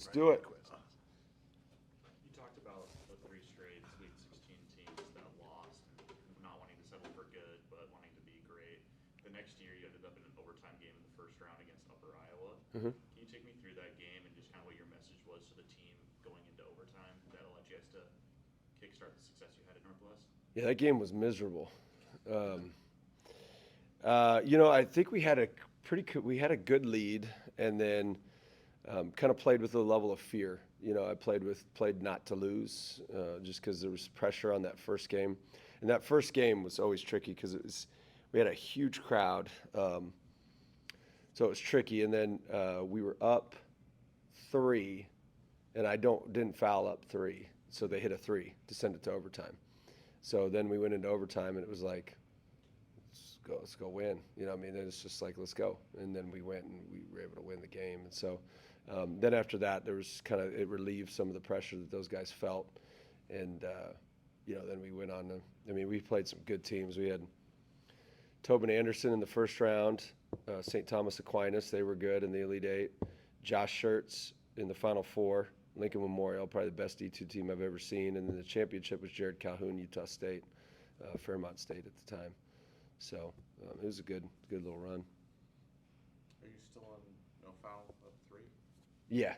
Let's do it. You talked about the three straight Sweet 16 teams that lost, and not wanting to settle for good, but wanting to be great. The next year, you ended up in an overtime game in the first round against Upper Iowa. Mm-hmm. Can you take me through that game and just kind of what your message was to the team going into overtime that allowed you guys to kickstart the success you had at Northwest? Yeah, that game was miserable. I think we had a good lead, and then kind of played with a level of fear. I played not to lose, just because there was pressure on that first game, and that first game was always tricky because we had a huge crowd, so it was tricky. And then we were up 3, and I didn't foul up 3, so they hit a 3 to send it to overtime. So then we went into overtime, and it was like, let's go win. It's just like, let's go. And then we went, and we were able to win the game. And so then after that, there was it relieved some of the pressure that those guys felt. And, then we went on we played some good teams. We had Tobin Anderson in the first round, St. Thomas Aquinas, they were good in the Elite Eight. Josh Schertz in the Final Four, Lincoln Memorial, probably the best D2 team I've ever seen. And then the championship was Jared Calhoun, Utah State, Fairmont State at the time. So it was a good little run. Are you still on no foul up 3? Yeah.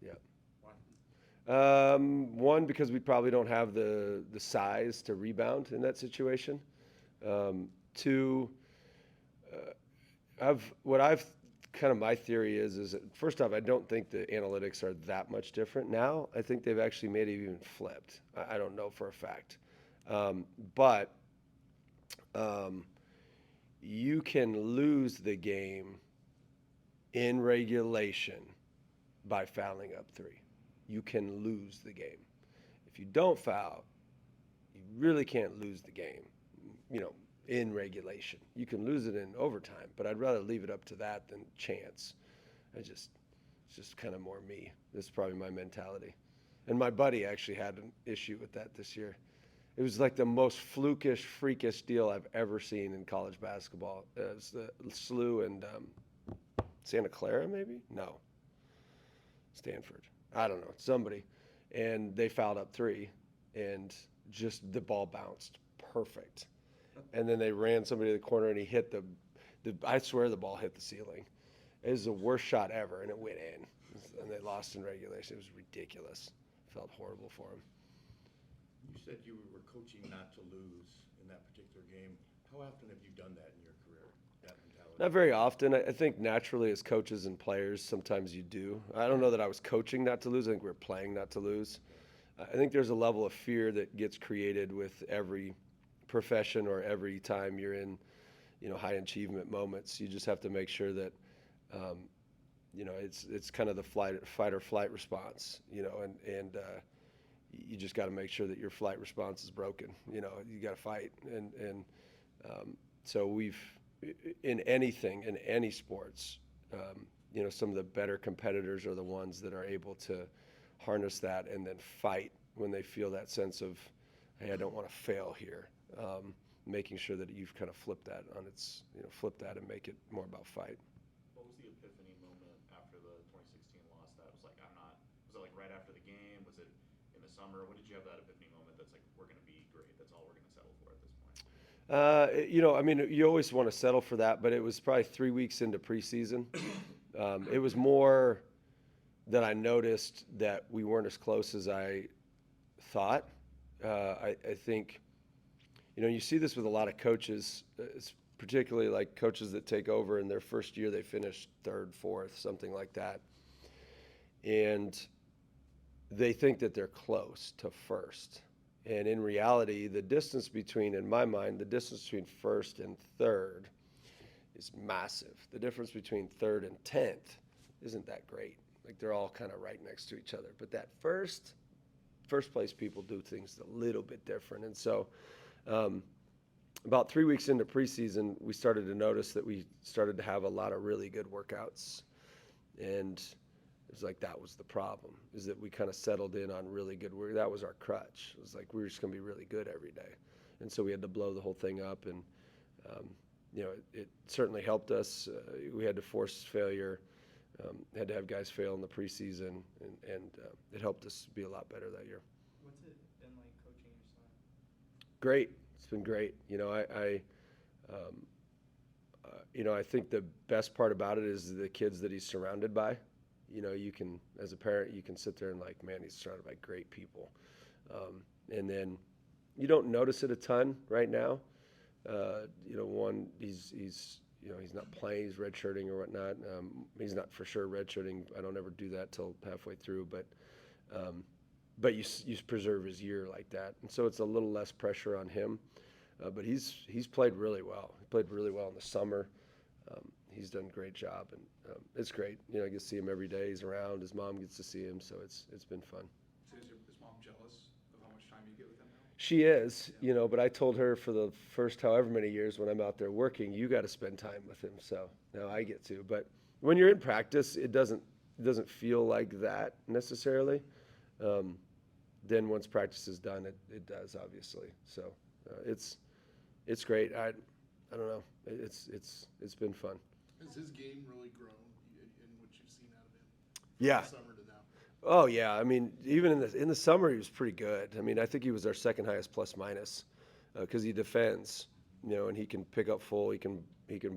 Yeah. Yeah. Why? One, because we probably don't have the size to rebound in that situation. 2, my theory is that, first off, I don't think the analytics are that much different now. I think they've actually made it even flipped. I don't know for a fact. But you can lose the game in regulation by fouling up 3. You can lose the game. If you don't foul, you really can't lose the game, in regulation. You can lose it in overtime, but I'd rather leave it up to that than chance. It's just kind of more me. That's probably my mentality. And my buddy actually had an issue with that this year. It was like the most flukish, freakish deal I've ever seen in college basketball. It was the SLU and Santa Clara, maybe? No. Stanford. I don't know. Somebody. And they fouled up 3, and just the ball bounced perfect. And then they ran somebody to the corner, and he hit I swear the ball hit the ceiling. It was the worst shot ever, and it went in. And they lost in regulation. It was ridiculous. Felt horrible for him. You said you were coaching not to lose in that particular game. How often have you done that in your career, that mentality? Not very often. I think naturally as coaches and players, sometimes you do. I don't know that I was coaching not to lose. I think we were playing not to lose. I think there's a level of fear that gets created with every profession or every time you're in, high achievement moments. You just have to make sure that, it's kind of the fight or flight response, and you just got to make sure that your flight response is broken. You got to fight. And so we've, in any sports, some of the better competitors are the ones that are able to harness that and then fight when they feel that sense of, hey, I don't want to fail here. Making sure that you've kind of flipped that on flip that and make it more about fight. What was the epiphany moment after the 2016 loss that was like, was it like right after the game? Was it in the summer? When did you have that epiphany moment that's like, we're going to be great, that's all we're going to settle for at this point? You always want to settle for that, but it was probably 3 weeks into preseason. It was more that I noticed that we weren't as close as I thought. I think, you see this with a lot of coaches, particularly like coaches that take over in their first year, they finish 3rd, 4th, something like that. And they think that they're close to first. And in reality, in my mind, the distance between 1st and 3rd is massive. The difference between 3rd and 10th isn't that great. Like, they're all kind of right next to each other. But that first place people do things a little bit different. And so about 3 weeks into preseason, we started to notice that we started to have a lot of really good workouts. And it was like that was the problem, is that we kind of settled in on really good work. That was our crutch. It was like we were just going to be really good every day. And so we had to blow the whole thing up. And, it certainly helped us. We had to force failure. Had to have guys fail in the preseason, and it helped us be a lot better that year. What's it been like coaching your son? Great. It's been great. I think the best part about it is the kids that he's surrounded by. You can, as a parent, you can sit there and like, man, he's surrounded by great people. And then you don't notice it a ton right now. He's not playing, he's redshirting or whatnot. He's not for sure redshirting. I don't ever do that till halfway through, but you preserve his year like that. And so it's a little less pressure on him. But he's played really well. He played really well in the summer. He's done a great job, and it's great. I get to see him every day. He's around. His mom gets to see him, so it's been fun. So is mom jealous of how much time you get with him now? She is, but I told her for the first however many years when I'm out there working, you got to spend time with him. So now I get to. But when you're in practice, it doesn't feel like that necessarily. Then once practice is done, it does, obviously. So it's great. I don't know. It's been fun. Has his game really grown in what you've seen out of him? From Yeah. the summer to now. Oh yeah. I mean, even in the summer, he was pretty good. I mean, I think he was our second highest plus minus because he defends, and he can pick up full. He can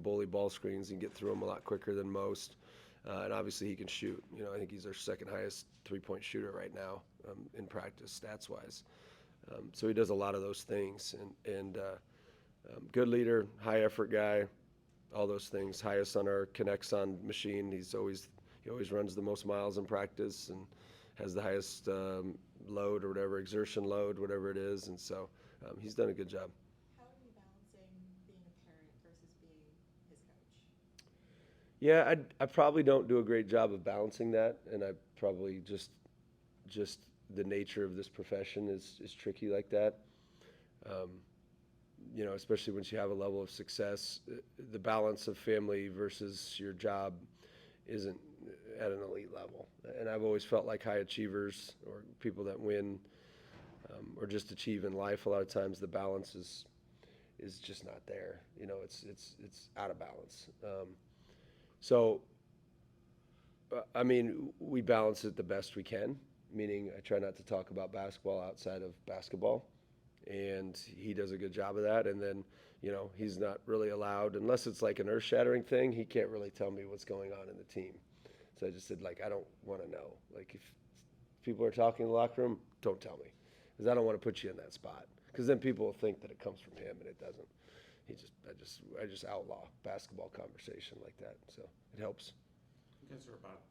bully ball screens and get through them a lot quicker than most. And obviously he can shoot. I think he's our second highest 3-point shooter right now in practice stats wise. So he does a lot of those things, and good leader, high effort guy, all those things. Highest on our connects on machine. He always runs the most miles in practice and has the highest load or whatever, exertion load, whatever it is. And so he's done a good job. How are you balancing being a parent versus being his coach? Yeah, I probably don't do a great job of balancing that, and I probably just the nature of this profession is tricky like that. Especially once you have a level of success, the balance of family versus your job isn't at an elite level. And I've always felt like high achievers or people that win or just achieve in life, a lot of times the balance is just not there. It's out of balance. I mean, we balance it the best we can, meaning I try not to talk about basketball outside of basketball. And he does a good job of that. And then, he's not really allowed, unless it's like an earth-shattering thing, he can't really tell me what's going on in the team. So I just said, I don't want to know. If people are talking in the locker room, don't tell me, because I don't want to put you in that spot. Because then people will think that it comes from him, and it doesn't. I just outlaw basketball conversation like that. So it helps. You guys are about,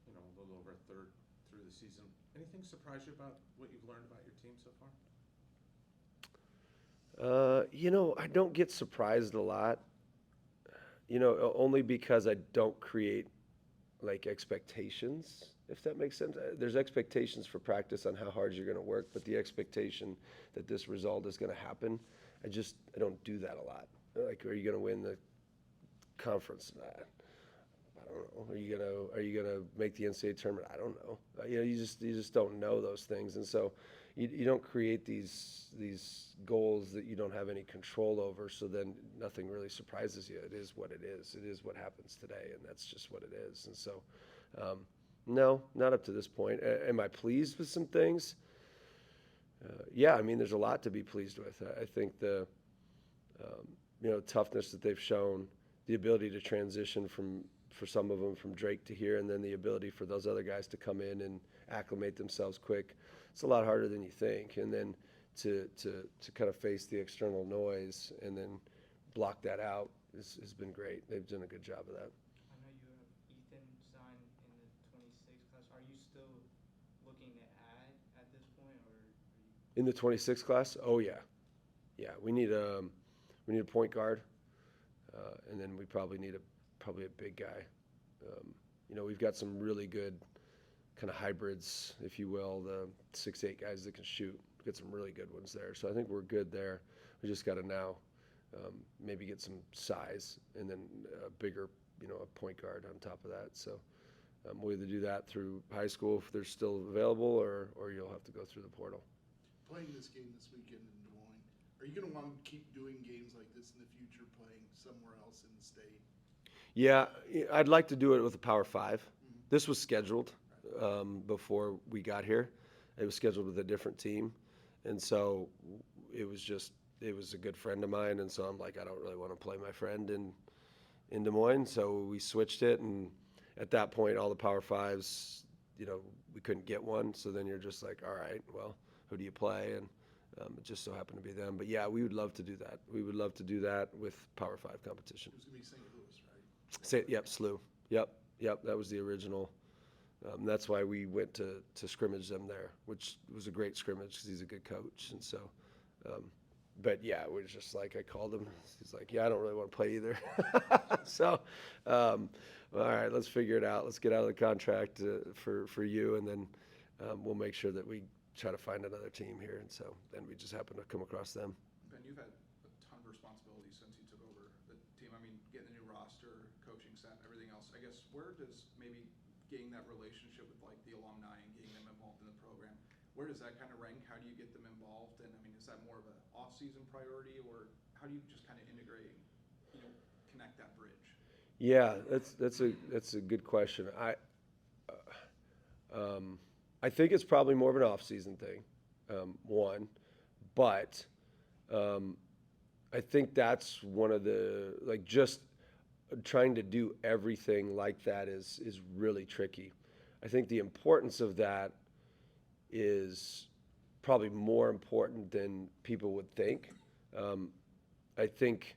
a little over a third through the season. Anything surprise you about what you've learned about your team so far? I don't get surprised a lot, only because I don't create expectations, if that makes sense. There's expectations for practice on how hard you're going to work, but the expectation that this result is going to happen, I don't do that a lot. Are you going to win the conference? I don't know. Are you gonna make the NCAA tournament? I don't know. You just don't know those things, and so you don't create these goals that you don't have any control over. So then nothing really surprises you. It is what it is. It is what happens today, and that's just what it is. And so, no, not up to this point. Am I pleased with some things? Yeah, I mean, there's a lot to be pleased with. I think the toughness that they've shown, the ability to transition for some of them from Drake to here, and then the ability for those other guys to come in and acclimate themselves quick. It's a lot harder than you think. And then to kind of face the external noise and then block that out has been great. They've done a good job of that. I know you have Ethan signed in the 26 class. Are you still looking to add at this point, or are you? In the 26 class? Oh yeah. Yeah, we need a point guard, and then we probably need a big guy. We've got some really good kind of hybrids, if you will, the 6'8" guys that can shoot. We've got some really good ones there. So I think we're good there. We just got to now maybe get some size and then a bigger, a point guard on top of that. So we'll either do that through high school if they're still available, or you'll have to go through the portal. Playing this game this weekend in Des Moines, are you going to want to keep doing games like this in the future, playing somewhere else in the state? Yeah, I'd like to do it with a Power 5. This was scheduled before we got here. It was scheduled with a different team, and so it was a good friend of mine, and so I'm like, I don't really want to play my friend in Des Moines, so we switched it, and at that point, all the Power Fives, we couldn't get one, so then you're just like, all right, well, who do you play? And it just so happened to be them. But yeah, we would love to do that. We would love to do that with Power Five competition. It was gonna be St. Louis, right? Yep, SLU. Yep, that was the original. That's why we went to scrimmage them there, which was a great scrimmage because he's a good coach. And so, but yeah, it was just like I called him. He's like, yeah, I don't really want to play either. So, all right, let's figure it out. Let's get out of the contract for you, and then we'll make sure that we try to find another team here. And so then we just happened to come across them. Ben, you've had a ton of responsibility since you took over the team. I mean, getting a new roster, coaching staff, everything else. I guess where does maybe getting that relationship with like the alumni and getting them involved in the program, where does that kind of rank? How do you get them involved? And I mean, is that more of an off-season priority, or how do you just kind of integrate, connect that bridge? Yeah, that's a good question. I think it's probably more of an off-season thing, one, but I think that's one of the just trying to do everything like that is really tricky. I think the importance of that is probably more important than people would think. I think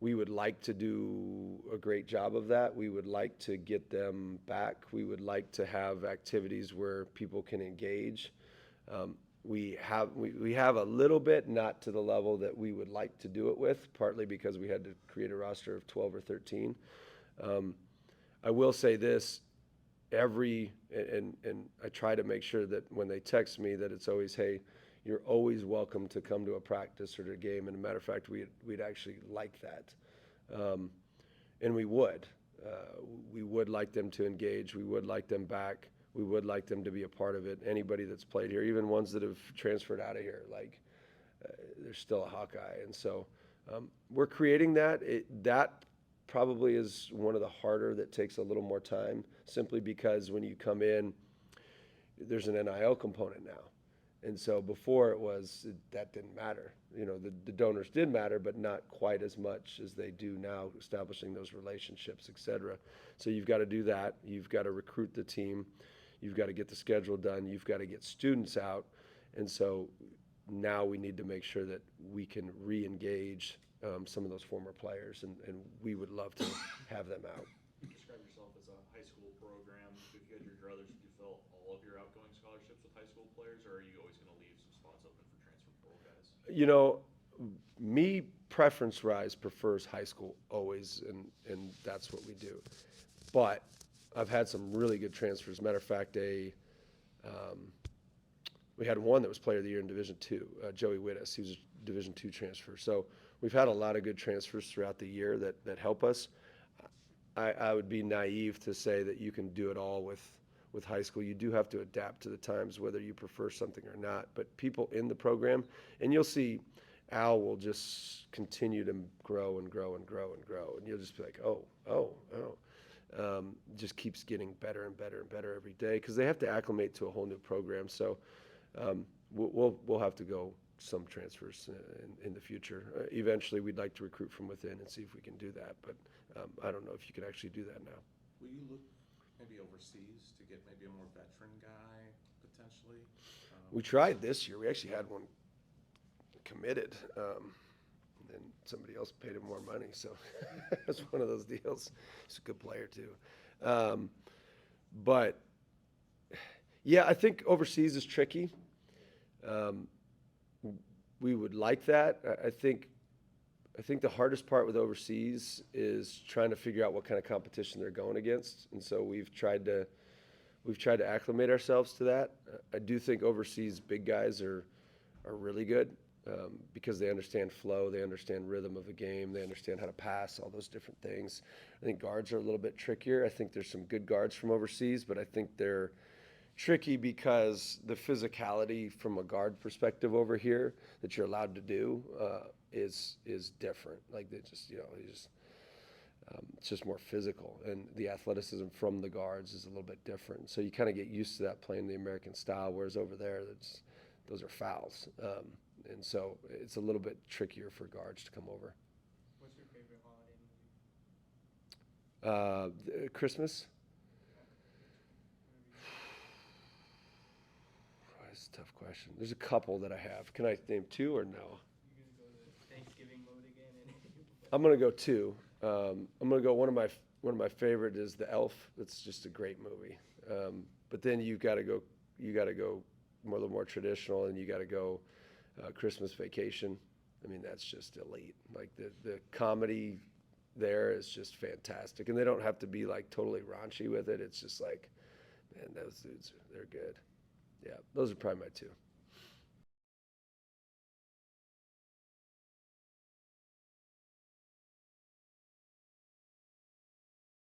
we would like to do a great job of that. We would like to get them back. We would like to have activities where people can engage. We have a little bit, not to the level that we would like to do it with, partly because we had to create a roster of 12 or 13. I will say this, and I try to make sure that when they text me that it's always, hey, you're always welcome to come to a practice or to a game. And a matter of fact, we'd actually like that. And we would. We would like them to engage. We would like them back. We would like them to be a part of it. Anybody that's played here, even ones that have transferred out of here, they're still a Hawkeye. And so we're creating that. That probably is one of the harder that takes a little more time, simply because when you come in, there's an NIL component now. And so before that didn't matter. The donors did matter, but not quite as much as they do now, establishing those relationships, et cetera. So you've got to do that. You've got to recruit the team. You've got to get the schedule done. You've got to get students out. And so now we need to make sure that we can re-engage some of those former players, and we would love to have them out. You describe yourself as a high school program. If you had your druthers, would you fill all of your outgoing scholarships with high school players, or are you always going to leave some spots open for transfer portal guys? Me preference-wise prefers high school always, and that's what we do. But I've had some really good transfers. Matter of fact, we had one that was Player of the Year in Division II, Joey Wittis. He was a Division II transfer. So we've had a lot of good transfers throughout the year that help us. I would be naive to say that you can do it all with high school. You do have to adapt to the times, whether you prefer something or not. But people in the program, and you'll see Al will just continue to grow and grow and grow and grow. And you'll just be like, oh. Just keeps getting better and better and better every day because they have to acclimate to a whole new program. So we'll have to go some transfers in the future. Eventually, we'd like to recruit from within and see if we can do that. But I don't know if you can actually do that now. Will you look maybe overseas to get maybe a more veteran guy potentially? We tried this year. We actually had one committed. And somebody else paid him more money, so it's one of those deals. He's a good player too, but yeah, I think overseas is tricky. We would like that. I think the hardest part with overseas is trying to figure out what kind of competition they're going against, and so we've tried to acclimate ourselves to that. I do think overseas big guys are really good. Because they understand flow, they understand rhythm of the game, they understand how to pass, all those different things. I think guards are a little bit trickier. I think there's some good guards from overseas, but I think they're tricky because the physicality from a guard perspective over here that you're allowed to do is different. Like they just, It's just more physical, and the athleticism from the guards is a little bit different. So you kind of get used to that playing the American style, whereas over there, those are fouls. And so it's a little bit trickier for guards to come over. What's your favorite holiday movie? Christmas? That's a tough question. There's a couple that I have. Can I name two or no? You gonna go to Thanksgiving mode again? I'm gonna go two. I'm gonna go one of my favorite is The Elf. It's just a great movie. But then you got to go a little more traditional, and you got to go Christmas Vacation. I mean, that's just elite. Like the comedy there is just fantastic, and they don't have to be like totally raunchy with it. It's just like, man, those dudes, they're good. Yeah, those are probably my two.